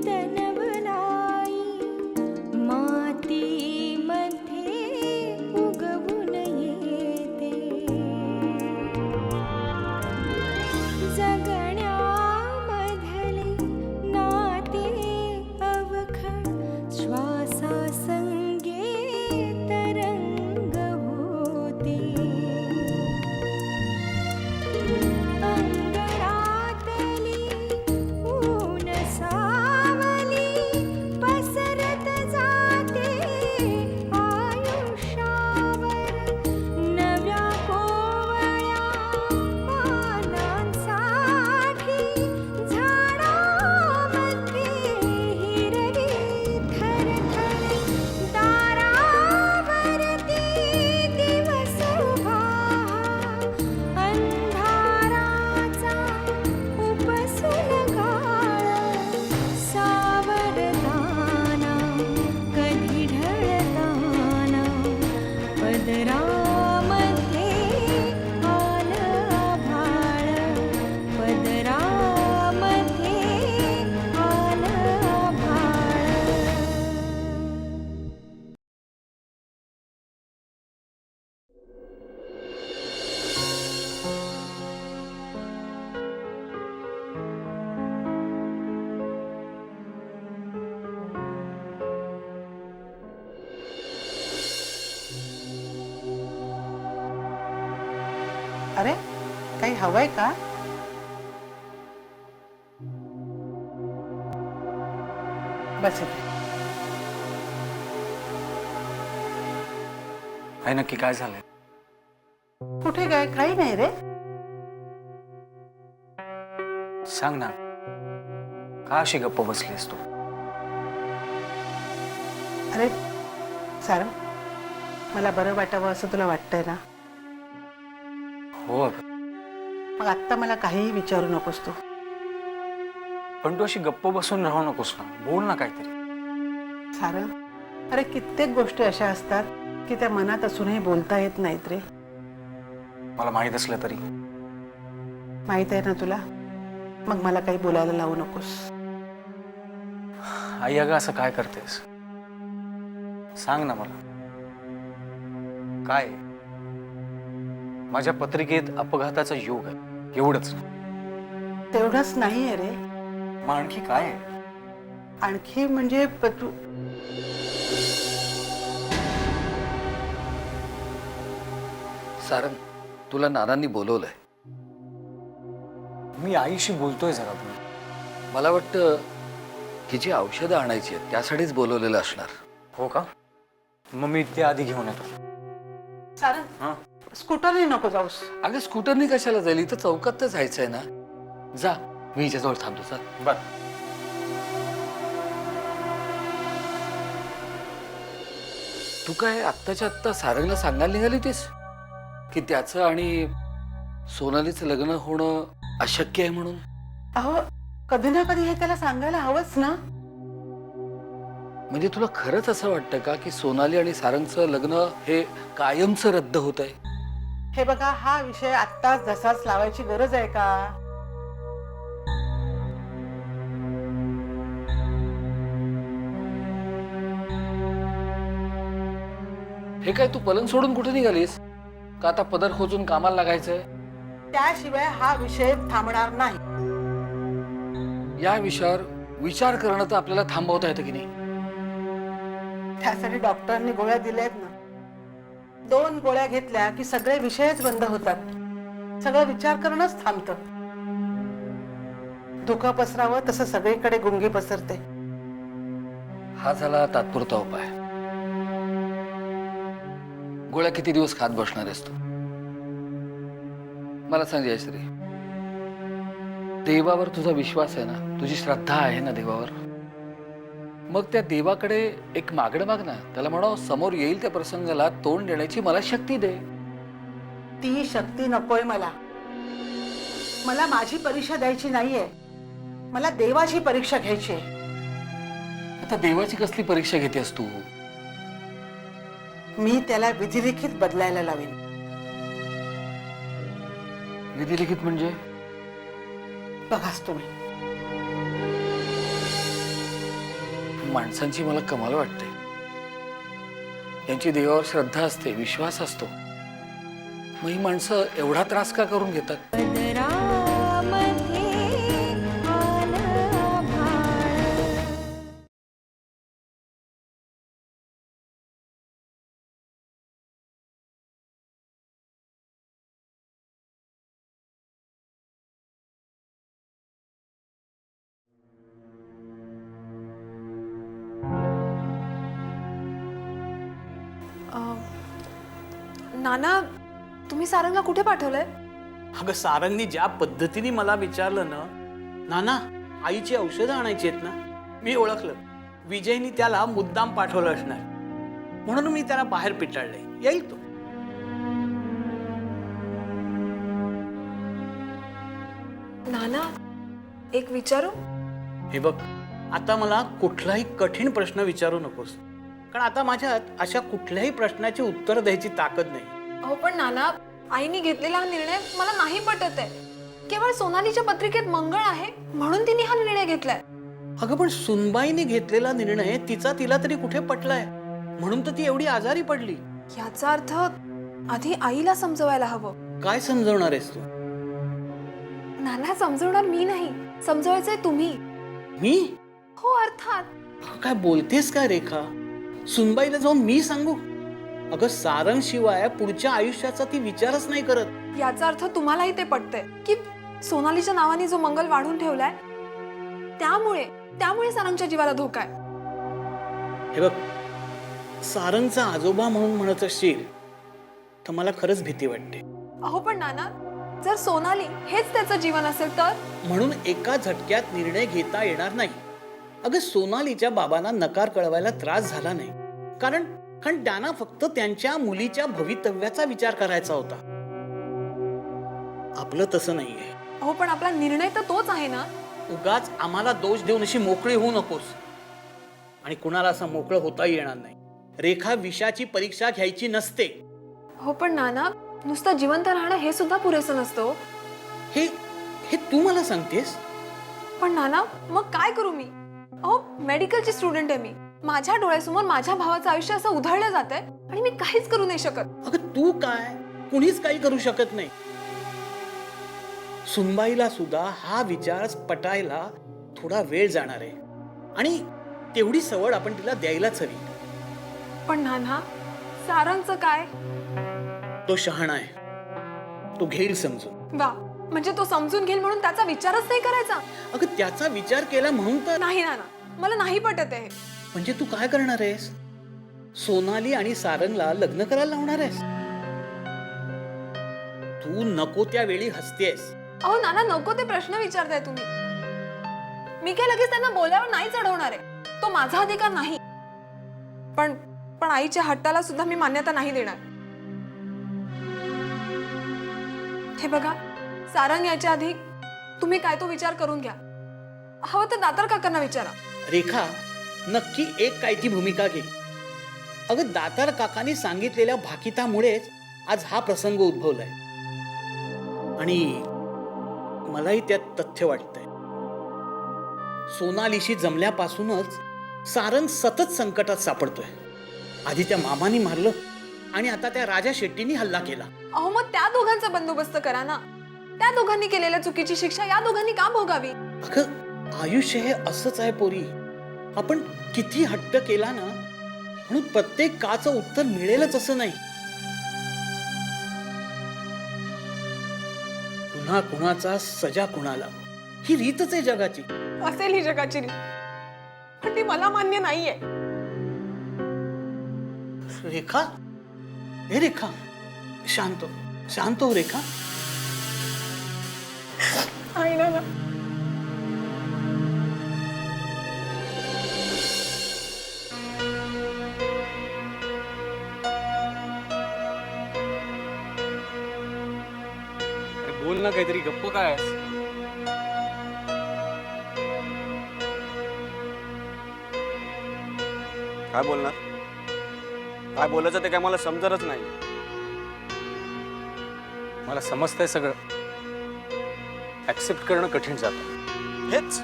तनवलाई मातीमध्ये उगवून येते जगण्यामधले नाते अवखळ श्वासासंगे तरंग होते अंतरातली ऊन सावली पसरत जाते आयुष्यावर नव्या कोवळ्या पानांसाठी झाडामध्ये हिरवी थरथर दारावरती दिवस उभा अंधाराचा उपसून गाळ सावरताना कधी ढळताना पदरामध्ये आलं आभाळ पदरामध्ये आलं आभाळ अरे काही हवंय का? बस इथे. काय नक्की काय झालंय? कुठे काय? काही नाही रे. सांग ना, का अशी गप्प बसलीस तू? अरे सारंग, मला बरं वाटावं असं तुला वाटतंय ना? हो अगं, मग आत्ता मला काहीही विचारू नकोस तू. पण तू अशी गप्प बसून राहू नकोस ना, बोल ना काहीतरी. सारंग, अरे कित्येक गोष्टी अशा असतात की त्या मनात असूनही बोलता येत नाहीत रे. मला माहित असलं तरी. माहित आहे ना तुला, मग मला काही बोलायला लावू नकोस. आई अगं असं काय करतेस? सांग ना मला, काय आहे? माझ्या पत्रिकेत अपघाताचा योग आहे, एवढंच ना? तेवढंच नाहीये रे. मग आणखी काय आहे? आणखी म्हणजे तू सारंग, तुला नानांनी बोलवलंय. मी आईशी बोलतोय जरा. मला वाटतं की जी औषधं आणायची आहेत त्यासाठीच बोलवलेलं असणार. हो का? मग मी ते आधी घेऊन येतो. सारंग, हा, स्कूटरने नको जाऊस. अगं स्कूटरनी कशाला जाईल? इथं चौकात तर जायचंय ना. जा, मी हिच्याजवळ थांबतो. चल. बर. तू काय आत्ताच्या आत्ता सारंगला सांगायला निघाली होतीस की त्याचं आणि सोनालीचं लग्न होणं अशक्य आहे म्हणून? अहो, कधी ना कधी हे त्याला सांगायला हवंच ना. म्हणजे तुला खरंच असं वाटतं का की सोनाली आणि सारंगचं लग्न हे कायमचं रद्द होत आहे? हे बघा, हा विषय आत्ताच जसाच लावायची गरज आहे का? हे काय तू पलंग सोडून कुठे निघालीस? का आता पदर खोचून कामाला लागायचंय? त्याशिवाय हा विषय थांबणार नाही. या विषयावर विचार करणं तर आपल्याला थांबवता येतं की नाही? त्यासाठी डॉक्टरांनी गोळ्या दिल्या आहेत ना. 2 गोळ्या घेतल्या की सगळे विषयच बंद होतात. सगळं विचार करणंच थांबतं. धुकं पसरावं तसं सगळीकडे गुंगी पसरते. हा झाला तात्पुरता उपाय. गोळ्या किती दिवस खात बसणार आहेस तू? मला सांग जयश्री, देवावर तुझा विश्वास आहे ना? तुझी श्रद्धा आहे ना देवावर? मग त्या देवाकडे एक मागणं माग ना. त्याला म्हणावं, समोर येईल त्या प्रसंगाला तोंड देण्याची मला शक्ती दे. ती शक्ती नकोय मला. मला माझी परीक्षा द्यायची नाहीये, मला देवाची परीक्षा घ्यायची आहे. आता देवाची कसली परीक्षा घेतेस तू? मी त्याला विधिलिखित बदलायला लावेन. विधिलिखित म्हणजे? बघाच तुम्ही. माणसांची मला कमाल वाटते. यांची देवावर श्रद्धा असते, विश्वास असतो. मग ही माणसं एवढा त्रास का करून घेतात? पदरामध्ये आलं आभाळ. नाना, तुम्ही सारंगला कुठे पाठवलंय? अगं सारंगनी ज्या पद्धतीने मला विचारलं ना, नाना आईची औषधं आणायची आहेत ना, मी ओळखलं. विजयनी त्याला मुद्दाम पाठवलं असणार, म्हणून मी त्याला बाहेर पिटाळलंय. येईल तो. नाना, एक विचारू? हे बघ, आता मला कुठलाही कठीण प्रश्न विचारू नकोस, कारण आता माझ्यात अशा कुठल्याही प्रश्नाची उत्तर द्यायची ताकद नाही. अहो पण नाना, आईने घेतलेला हा निर्णय मला नाही पटत आहे. केवळ सोनालीच्या पत्रिकेत मंगळ आहे म्हणून तिने हा निर्णय घेतलाय. अगं पण सुनबाईने घेतलेला निर्णय तिला तरी कुठे पटलाय, म्हणून तर ती एवढी आजारी पडली. याचा अर्थ आधी आईला समजवायला हवं. काय समजवणार आहेस तू? नाना, समजवणार मी नाही, समजवायचंय तुम्ही. मी? हो, अर्थात. काय बोलतेस का रेखा? सुनबाईला जाऊन मी सांगू? अगं सारंग शिवाय पुढच्या आयुष्याचा ती विचारच नाही करत. याचा अर्थ तुम्हालाही ते पटतंय की सोनालीच्या नावाने जो मंगल वाढून ठेवलाय त्यामुळे सारंगच्या जीवाला धोका आहे. हे बघ, सारंगचा आजोबा म्हणून म्हणत असशील तर मला खरंच भीती वाटते. अहो पण नाना, जर सोनाली हेच त्याचं जीवन असेल तर? म्हणून एका झटक्यात निर्णय घेता येणार नाही. अगं सोनालीच्या बाबांना नकार कळवायला त्रास झाला नाही, कारण त्यांना फक्त त्यांच्या मुलीच्या भवितव्याचा विचार करायचा होता. आपलं तसं नाहीये. अहो पण आपला निर्णय तर तोच आहे ना. उगाच आम्हाला दोष देऊन अशी मोकळी होऊ नकोस, आणि कुणाला असं मोकळं होता येणार नाही. रेखा विषाची परीक्षा घ्यायची नसते. हो पण नाना, नुसतं जिवंत राहणं हे सुद्धा पुरेसं नसतं. हे हे तू मला सांगतेस? पण नाना, मग काय करू मी? अहो, मेडिकलची स्टुडंट आहे मी. माझ्या डोळ्यासमोर माझ्या भावाचं आयुष्य असं उधळलं जातंय आणि मी काहीच करू नाही शकत. अगं तू काय, कुणीच काही करू शकत नाही. सुनबाईला सुद्धा हा विचार पटायला थोडा वेळ जाणार आहे, आणि तेवढी सवड आपण तिला द्यायलाच हवी. पण नाना, सारंगचं काय? तो शहाणा आहे, तो घेईल समजून. वा, म्हणजे तो समजून घेईल म्हणून त्याचा विचारच नाही करायचा? अगं त्याचा विचार केला म्हणून तर. नाही नाना, मला नाही पटत आहे. म्हणजे तू काय करणार आहेस? सोनाली आणि सारंगला लग्न करायला लावणार आहेस? तू नको त्या वेळी हसतेस. अहो नाना, नको ते प्रश्न विचारताय तुम्ही. मी काय लगेच त्यांना बोलावर नाही चढवणार आहे, तो माझा अधिकार नाही. पण आईच्या हट्टाला सुद्धा मी मान्यता नाही देणार. हे बघा, सारंग याच्या आधी तुम्ही काय तो विचार करून घ्या. हवं तर दातार काकांना विचारा. रेखा नक्की एक काय ती भूमिका घे. अगं दातार काकांनी सांगितलेल्या भाकितामुळेच आज हा प्रसंग उद्भवलाय, आणि मलाही त्यात तथ्य वाटतंय. सोनालीशी जमल्यापासूनच सारंग सतत संकटात सापडतोय. आधी त्या मामानी मारलं, आणि आता त्या राजा शेट्टींनी हल्ला केला. अहो मग त्या दोघांचा बंदोबस्त करा ना. त्या दोघांनी केलेल्या चुकीची शिक्षा या दोघांनी का भोगावी? अगं आयुष्य हे असंच आहे पोरी. आपण किती हट्ट केला ना, म्हणून प्रत्येक काचं उत्तर मिळेलच असं नाही. कुणा कुणाचा सजा कुणाला, ही रीतच आहे जगाची. असेल ही जगाची रीत, पण ती मला मान्य नाहीये. रेखा, हे रेखा, शांत शांत हो रेखा. आई ना. बोल ना काहीतरी, गप्प काय आहेस? काय बोलणार? काय बोलायचं ते काय मला समजतच नाही. मला समजतंय सगळं, ऍक्सेप्ट करणं कठीण जातं. हेच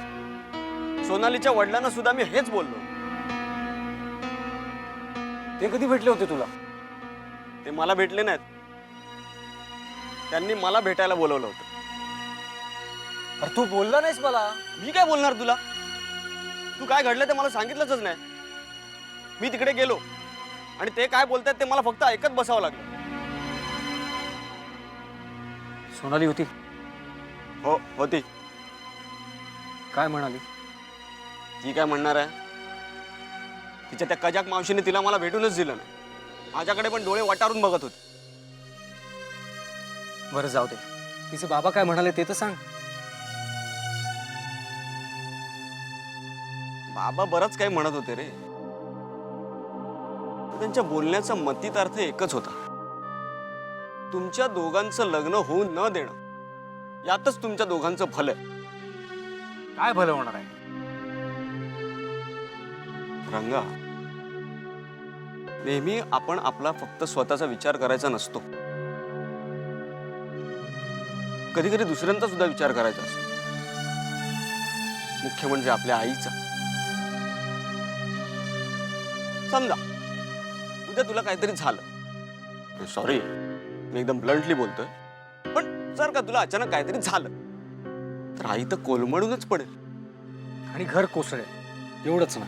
सोनालीच्या वडिलांना सुद्धा मी हेच बोललो. ते कधी भेटले होते तुला? ते मला भेटले नाहीत, त्यांनी मला भेटायला बोलवलं होतं. अरे तू बोलला नाहीस मला. मी काय बोलणार तुला? तू काय घडलं ते मला सांगितलंच नाही. मी तिकडे गेलो आणि ते काय बोलतात ते मला फक्त ऐकत बसावं लागलं. सोनाली होती? हो होती. काय म्हणाली? ती काय म्हणणार आहे? तिच्या त्या कजाक मावशीने तिला मला भेटूनच दिलं नाही. माझ्याकडे पण डोळे वटारून बघत होते. बरं जाऊ दे, तिचे बाबा काय म्हणाले ते तर सांग. बाबा बरंच काही म्हणत होते रे. त्यांच्या बोलण्याचा मतितार्थ एकच होता. तुमच्या दोघांचं लग्न होऊ न देणं यातच तुमच्या दोघांचं भलं आहे. काय भलं होणार आहे? रंगा, नेहमी आपण आपला फक्त स्वतःचा विचार करायचा नसतो. कधी कधी दुसऱ्यांचा सुद्धा विचार करायचा असतो. मुख्य म्हणजे आपल्या आईचा. समजा उद्या तुला काहीतरी झालं, सॉरी मी एकदम ब्लंटली बोलतोय, पण जर का तुला अचानक काहीतरी झालं तर आई तर कोलमडूनच पडेल. आणि घर कोसळे एवढंच ना.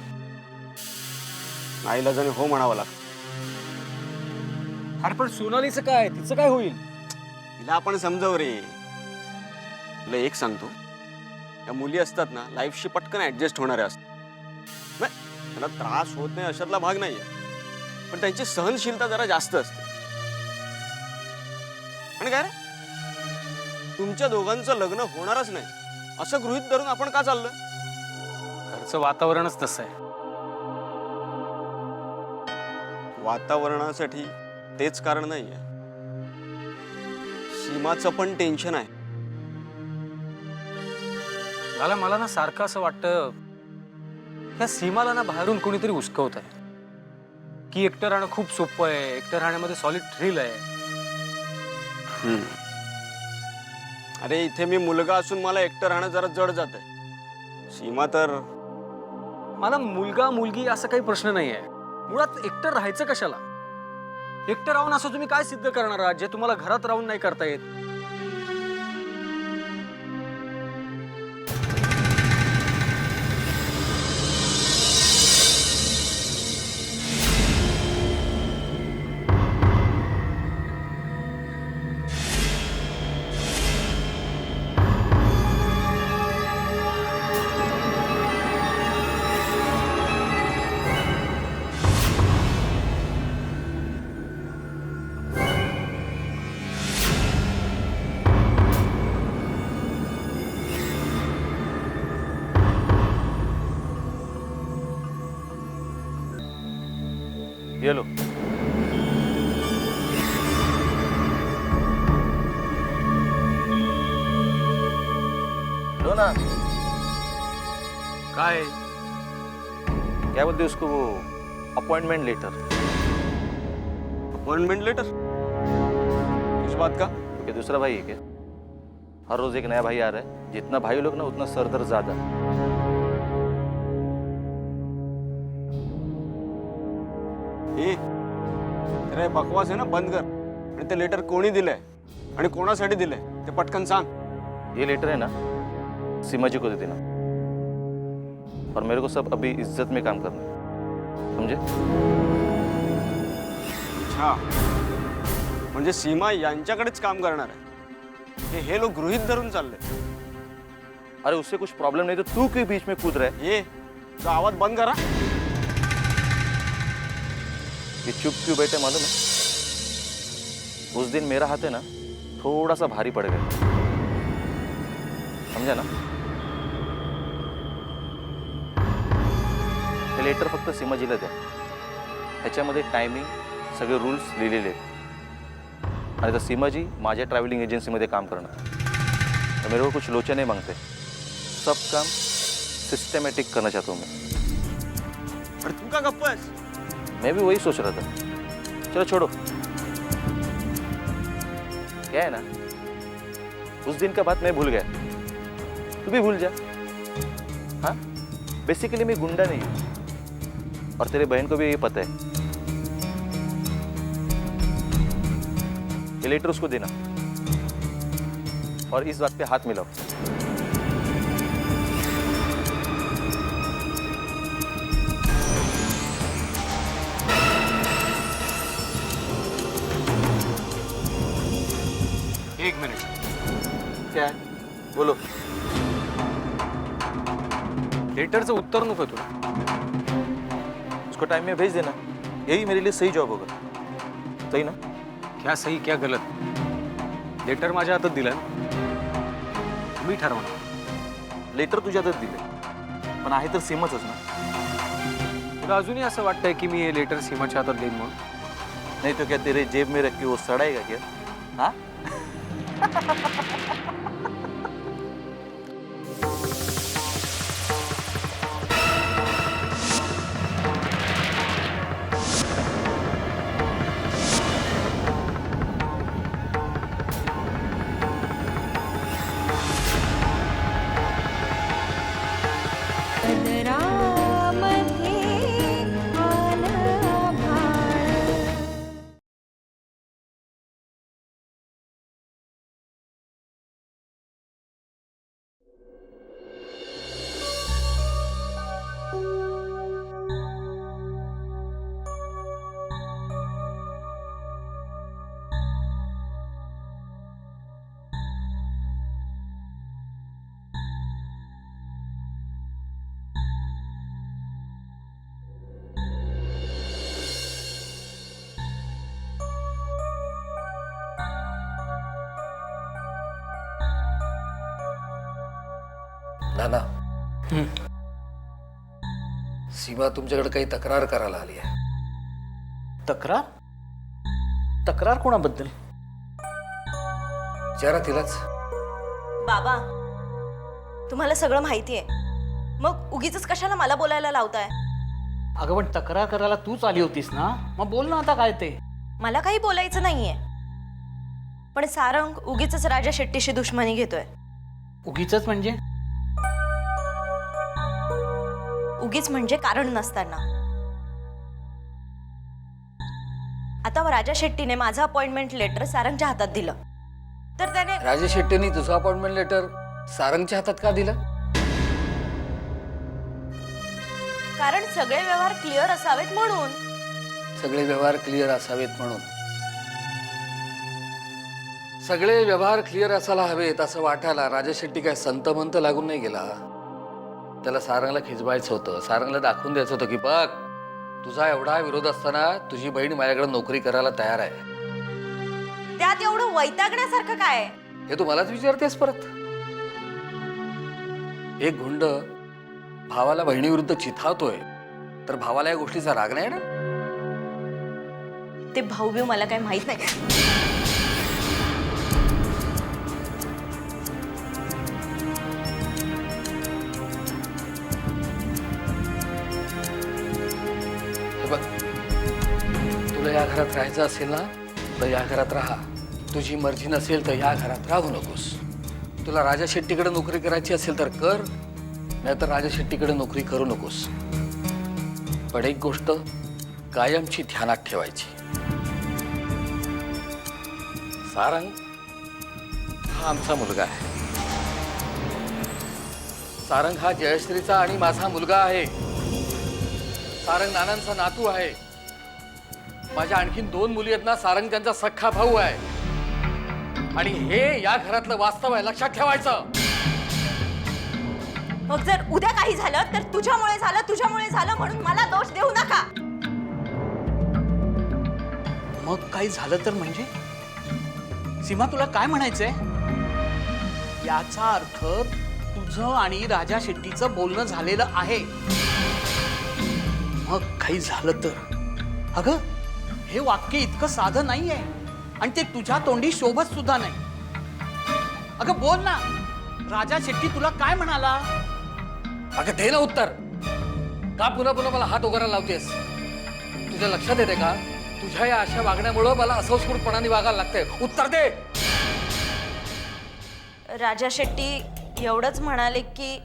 आईला जण हो म्हणावं लागतं. अरे पण सोनालीचं काय, तिचं काय होईल? तिला आपण समजव रे. तुला एक सांगतो, या मुली असतात ना लाईफशी पटकन ऍडजस्ट होणाऱ्या असतात. नाही, त्यांना त्रास होत नाही अशातला भाग नाहीये, पण त्यांची सहनशीलता जरा जास्त असते. आणि काय रे, तुमच्या दोघांचं लग्न होणारच नाही असं गृहीत धरून आपण का चाललोय? घरचं वातावरणच तसं आहे. वातावरणासाठी तेच कारण नाहीये, सीमाचं पण टेन्शन आहे. मला ना सारखं असं वाटतं, या सीमाला ना बाहेरून कोणीतरी उचकवत आहे की एकटं राहणं खूप सोपं आहे, एकटं राहण्यामध्ये सॉलिड थ्रिल आहे. अरे इथे मी मुलगा असून मला एकटं राहणं जरा जड जात आहे. सीमा तर मला मुलगा मुलगी असा काही प्रश्न नाही आहे. मुळात एकटं राहायचं कशाला? एकटं राहून असं तुम्ही काय सिद्ध करणार आहात जे तुम्हाला घरात राहून नाही करता येत? ये लो. लो ना. काय क्या बोलते उसको, वो अपॉइंटमेंट लेटर. Appointment letter? किस बात का? क्योंकि दूसरा भाई है क्या? हर रोज एक नया भाई आ रहा है. जितना भाई लोग ना उतना सरदर्द ज्यादा. ए, अरे बकवास आहे ना बंद कर. आणि ते लेटर कोणी दिलंय आणि कोणासाठी दिलंय ते पटकन सांग. ये लेटर है ना सीमा जी को दे देना, और मेरे को सब अभी इज्जत में काम करना है, समझे? अच्छा, म्हणजे सीमा यांच्याकडेच काम करणार आहे हे लोक गृहीत धरून चालले. अरे उससे कुछ प्रॉब्लम नहीं तो तू क्यों बीच में कूद रहा है? ये तुझा आवाज बंद करा. ये चुप क्यों बैठे मालूम है? उस दिन मेरा हाथ है ना थोड़ा सा भारी पड़ गया, समझा ना? हे लेटर फक्त सीमाजीला द्या. ह्याच्यामध्ये टायमिंग सगळे रूल्स लिहिलेले आहेत. आणि तर सीमाजी माझ्या ट्रॅव्हलिंग एजन्सीमध्ये काम करणार. तर मेरे को कुछ लोचा नहीं मांगते, सब काम सिस्टमैटिक करना चाहता हूँ मैं. अरे तू का गप्प आहेस? मैं भी वही सोच रहा था. चलो छोड़ो. क्या है ना, उस दिन का बात मैं भूल गया, तू भी भूल जा. हाँ, बेसिकली मैं गुंडा नहीं हूँ, और तेरे बहन को भी ये पता है. ये लेटर उसको देना और इस बात पे हाथ मिलाओ। एक मिनिट, क्या है? बोलो। लेटरचं उत्तर नको तुला? उसको टाइम में भेज देना, यही मेरे लिए सही जॉब होगा। सही ना? क्या सही क्या गलत, लेटर माझ्या हातात दिलं ना, मी ठरवणार. लेटर तुझ्या हातात दिले, पण आहे तर सेमच ना. तुला अजूनही असं वाटतंय की मी हे लेटर सीमाच्या हातात देईन म्हणून? नहीं तो क्या तेरे जेब में रख के वो सड़ाएगा क्या? हाँ? पदरामध्ये आलं भाळ. नाना, सीमा तुमच्याकडे काही तक्रार करायला आली आहे. तक्रार? तक्रार कोणाबद्दल? विचारा तिलाच. बाबा, तुम्हाला सगळं माहिती आहे, मग उगीच कशाला मला बोलायला लावताय? अगं पण तक्रार करायला तूच आली होतीस ना, मग बोल ना आता काय ते. मला काही बोलायचं नाहीये, पण सारंग उगीच राजा शेट्टीशी दुश्मनी घेतोय. उगीचच म्हणजे? उगीच म्हणजे कारण नसताना. आता राजा शेट्टीने माझं अपॉइंटमेंट लेटर सारंगच्या हातात दिलं, तर त्याने राजेश शेट्टींनी तुझं अपॉइंटमेंट लेटर सारंगच्या हातात का दिलं? कारण सगळे व्यवहार क्लिअर असावेत म्हणून. सगळे व्यवहार क्लिअर असावेत म्हणून. सगळे व्यवहार क्लिअर असायला हवेत असं वाटायला राजा शेट्टी काय संतमंत लागून नाही गेला. त्याला सारंगला खिजवायचं होतं, सारंगला दाखवून द्यायचं होतं की बघ, तुझा एवढा विरोध असताना तुझी बहीण माझ्याकडे नोकरी करायला तयार आहे. त्यात एवढं वैतागण्यासारखं काय आहे? हे तू मलाच विचारतेस परत? एक गुंड भावाला बहिणीविरुद्ध चिथावतोय, तर भावाला या गोष्टीचा राग नाही ना? ते भाऊ मला काही माहित नाही. बघ, तुला या घरात राहायचं असेल ना तर या घरात राहा. तुझी मर्जी नसेल तर या घरात राहू नकोस. तुला राजा शेट्टीकडे नोकरी करायची असेल तर कर, नाही तर राजा शेट्टीकडे नोकरी करू नकोस. पण एक गोष्ट कायमची ध्यानात ठेवायची, सारंग हा आमचा मुलगा आहे. सारंग हा जयश्रीचा आणि माझा मुलगा आहे. सारंग नानांचा नातू आहे. माझ्या आणखीन 2 मुली आहेत ना, सारंग त्यांचा सख्खा भाऊ आहे. आणि हे या घरातलं वास्तव आहे, लक्षात ठेवायचं. मग जर उद्या काही झालं तर तुझ्यामुळे झालं म्हणून मला दोष देऊ नका. मग काही झालं तर म्हणजे? सीमा, तुला काय म्हणायचंय? याचा अर्थ तुझं आणि राजा शेट्टीचं बोलणं झालेलं आहे. मग काही झालं तर? अगं, हे वाक्य इतकं साधं नाहीये आणि ते तुझ्या तोंडी शोभत सुद्धा नाही. अगं बोल ना, राजा शेट्टी तुला काय म्हणाला? अगं दे ना उत्तर. का पुन्हा पुन्हा मला हात उगारायला लावतेस? तुझ्या लक्षात येते का, तुझ्या या अशा वागण्यामुळं मला असंस्फूर्तपणाने वागायला लागतंय. उत्तर दे. राजा शेट्टी एवढंच म्हणाले की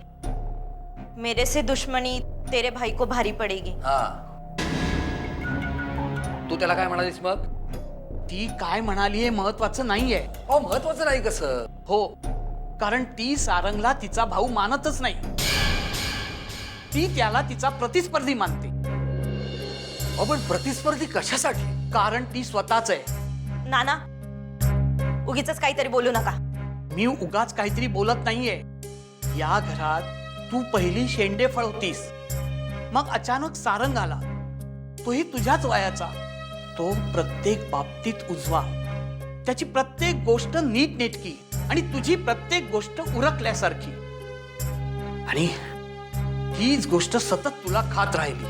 मेरे से दुश्मनी तेरे भाई को भारी पडेगी. हा, तू त्याला काय म्हणालीस मग? ती काय म्हणाली हे महत्वाचं नाहीये. अहो महत्वाचं नाही कसं? हो, कारण ती सारंगला तिचा भाऊ मानतच नाही. ती त्याला तिचा प्रतिस्पर्धी मानते. अहो पण प्रतिस्पर्धी कशासाठी? कारण ती स्वतःच आहे. नाना उगीच काहीतरी बोलू नका. मी उगाच काहीतरी बोलत नाहीये. या घरात तू पहिली शेंडेफळ होतीस, मग अचानक सारंग आला. तोही तुझ्याच वयाचा. तो प्रत्येक बाबतीत उजवा, त्याची प्रत्येक गोष्ट नीटनेटकी आणि तुझी प्रत्येक गोष्ट उरकल्यासारखी. आणि हीच गोष्ट सतत तुला खात राहिली.